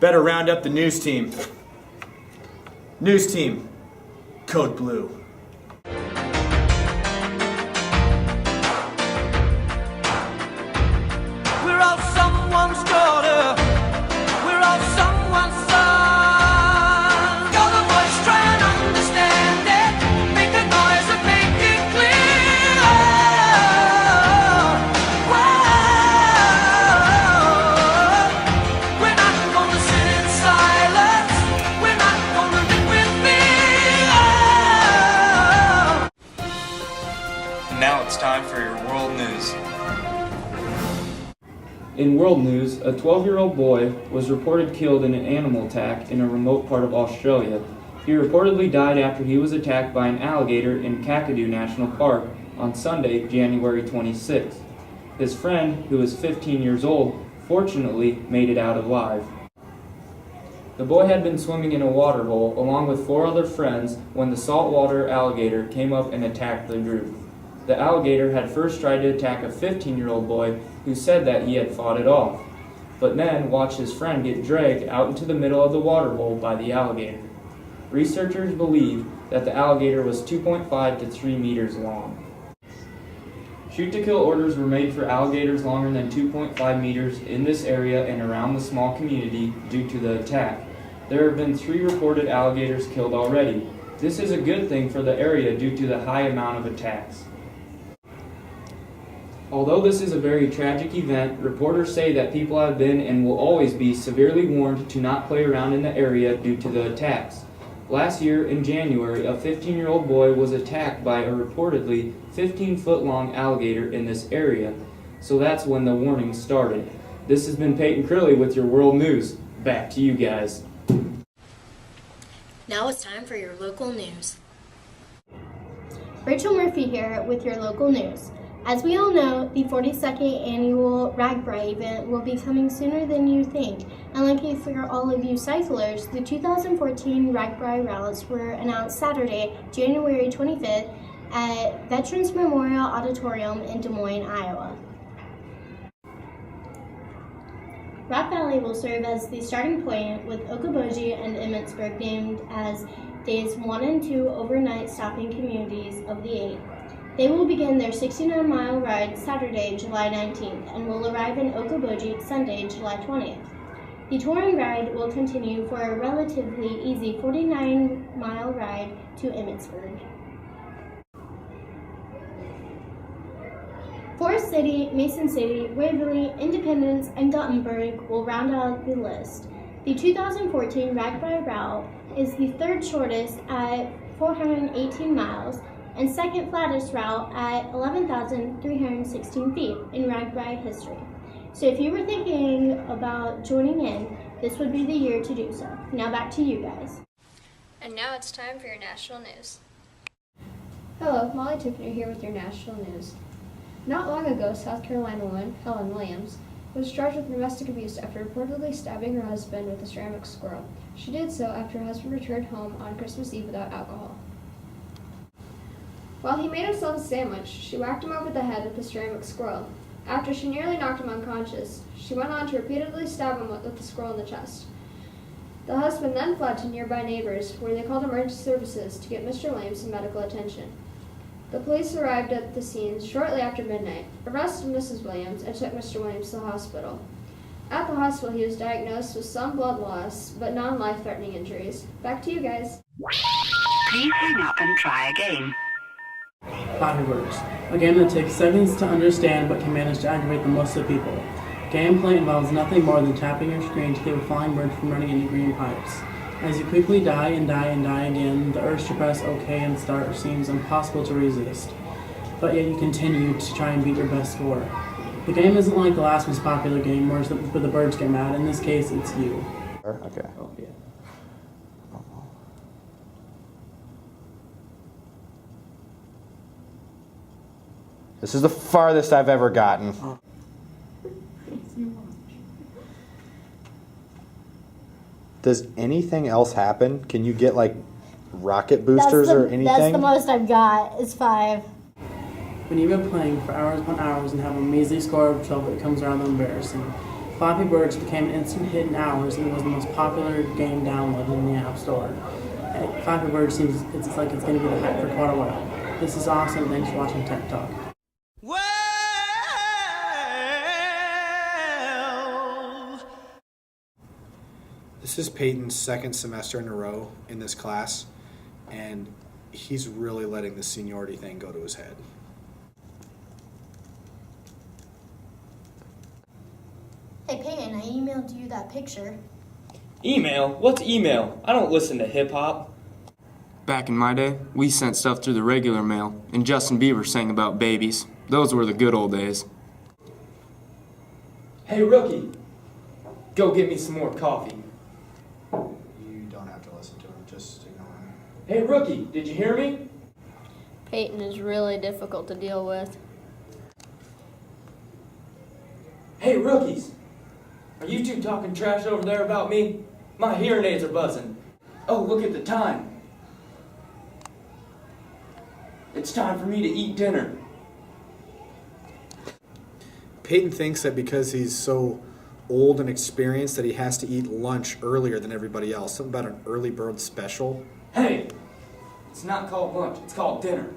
Better round up the news team. News team, code blue. We're all someone's daughter. We're all someone's son. All the boys try and understand it. Make a noise and make it clear. Oh, we're not gonna sit in silence. We're not gonna live with fear. And now it's time for your world news. In world news, a 12-year-old boy was reported killed in an animal attack in a remote part of Australia. He reportedly died after he was attacked by an alligator in Kakadu National Park on Sunday, January 26th. His friend, who was 15 years old, fortunately made it out alive. The boy had been swimming in a water hole along with 4 other friends when the saltwater alligator came up and attacked the group. The alligator had first tried to attack a 15-year-old boy who said that he had fought it off, but then watched his friend get dragged out into the middle of the water hole by the alligator. Researchers believe that the alligator was 2.5 to 3 meters long. Shoot-to-kill orders were made for alligators longer than 2.5 meters in this area and around the small community due to the attack. There have been 3 reported alligators killed already. This is a good thing for the area due to the high amount of attacks. Although this is a very tragic event, reporters say that people have been and will always be severely warned to not play around in the area due to the attacks. Last year, in January, a 15-year-old boy was attacked by a reportedly 15-foot-long alligator in this area, so that's when the warning started. This has been Peyton Crilly with your World News. Back to you guys. Now it's time for your local news. Rachel Murphy here with your local news. As we all know, the 42nd annual RAGBRAI event will be coming sooner than you think. And lucky for all of you cyclers, the 2014 RAGBRAI routes were announced Saturday, January 25th at Veterans Memorial Auditorium in Des Moines, Iowa. Rock Valley will serve as the starting point with Okoboji and Emmitsburg named as days 1 and 2 overnight stopping communities of the 8. They will begin their 69-mile ride Saturday, July 19th, and will arrive in Okoboji Sunday, July 20th. The touring ride will continue for a relatively easy 49-mile ride to Emmitsburg. Forest City, Mason City, Waverly, Independence, and Guttenberg will round out the list. The 2014 RAGBRAI route is the 3rd shortest at 418 miles, and 2nd flattest route at 11,316 feet in RAGBRAI history. So if you were thinking about joining in, this would be the year to do so. Now back to you guys. And now it's time for your national news. Hello, Molly Tiffany here with your national news. Not long ago, South Carolina woman, Helen Williams, was charged with domestic abuse after reportedly stabbing her husband with a ceramic squirrel. She did so after her husband returned home on Christmas Eve without alcohol. While he made himself a sandwich, she whacked him over the head with the ceramic squirrel. After she nearly knocked him unconscious, she went on to repeatedly stab him with the squirrel in the chest. The husband then fled to nearby neighbors, where they called emergency services to get Mr. Williams some medical attention. The police arrived at the scene shortly after midnight, arrested Mrs. Williams, and took Mr. Williams to the hospital. At the hospital, he was diagnosed with some blood loss, but non-life-threatening injuries. Back to you guys. Please hang up and try again. Flappy Birds, a game that takes seconds to understand but can manage to aggravate the most of people. Gameplay involves nothing more than tapping your screen to keep a flying bird from running into green pipes. As you quickly die and die and die again, the urge to press OK and start seems impossible to resist. But yet you continue to try and beat your best score. The game isn't like the last most popular game where the birds get mad. In this case, it's you. Okay. Oh, yeah. This is the farthest I've ever gotten. Does anything else happen? Can you get like rocket boosters or anything? That's the most I've got, is 5. When you've been playing for hours upon hours and have a measly score of 12, it comes around embarrassing. Flappy Birds became an instant hit in hours and was the most popular game downloaded in the App Store. Flappy Bird seems it's like it's going to be the hype for quite a while. This is awesome. Thanks for watching Tech Talk. Well, this is Peyton's second semester in a row in this class, and he's really letting the seniority thing go to his head. Hey Peyton, I emailed you that picture. Email? What's email? I don't listen to hip-hop. Back in my day, we sent stuff through the regular mail, and Justin Bieber sang about babies. Those were the good old days. Hey, rookie! Go get me some more coffee. You don't have to listen to him, just ignore him. Hey, rookie, did you hear me? Peyton is really difficult to deal with. Hey, rookies! Are you two talking trash over there about me? My hearing aids are buzzing. Oh, look at the time. It's time for me to eat dinner. Peyton thinks that because he's so old and experienced that he has to eat lunch earlier than everybody else. Something about an early bird special. Hey! It's not called lunch, it's called dinner.